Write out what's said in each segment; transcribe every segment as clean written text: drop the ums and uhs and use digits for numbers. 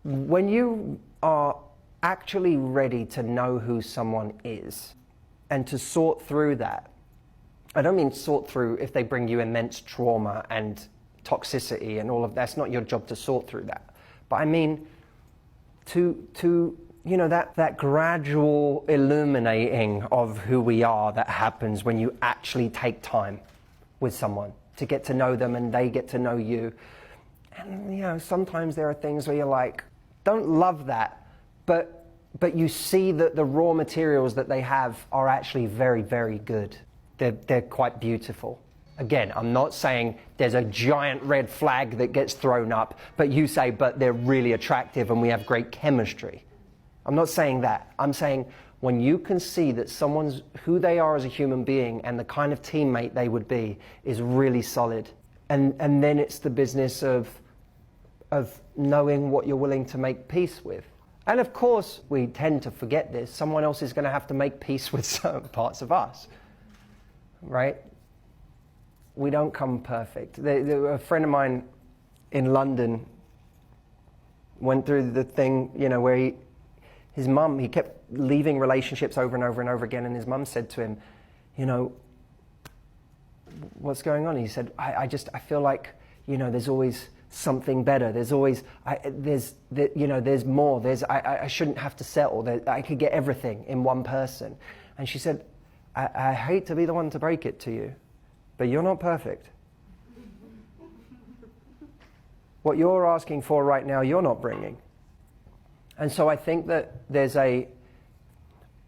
When you are actually ready to know who someone is and to sort through that, I don't mean sort through if they bring you immense trauma and toxicity and all of that's not your job to sort through that. But I mean to you know, that gradual illuminating of who we are that happens when you actually take time with someone to get to know them and they get to know you. And you know, sometimes there are things where you're like, don't love that, but you see that the raw materials that they have are actually very, very good. They're quite beautiful. Again, I'm not saying there's a giant red flag that gets thrown up, but you say, but they're really attractive and we have great chemistry. I'm not saying that. I'm saying when you can see that someone's who they are as a human being and the kind of teammate they would be is really solid. And then it's the business of knowing what you're willing to make peace with. And of course, we tend to forget this. Someone else is going to have to make peace with certain parts of us, right? We don't come perfect. A friend of mine in London went through the thing, you know, where his mum, he kept leaving relationships over and over and over again, and his mum said to him, you know, what's going on? He said, I feel like, you know, there's always something better. There's always, you know, there's more. I shouldn't have to settle. I could get everything in one person. And she said, I hate to be the one to break it to you, but you're not perfect. What you're asking for right now, you're not bringing. And so I think that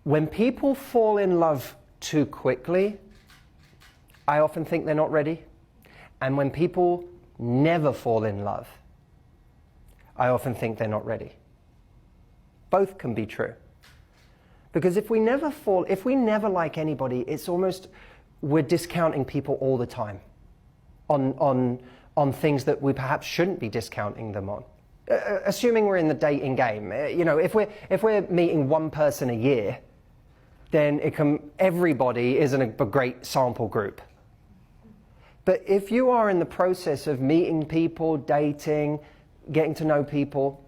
when people fall in love too quickly, I often think they're not ready. And when people never fall in love, I often think they're not ready. Both can be true. Because if we never like anybody, it's almost we're discounting people all the time on things that we perhaps shouldn't be discounting them on. Assuming we're in the dating game, you know, if we're meeting one person a year, then everybody isn't a great sample group. But if you are in the process of meeting people, dating, getting to know people,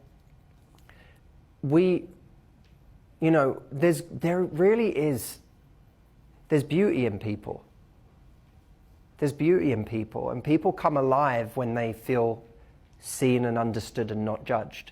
you know, there's beauty in people. There's beauty in people, and people come alive when they feel seen and understood and not judged.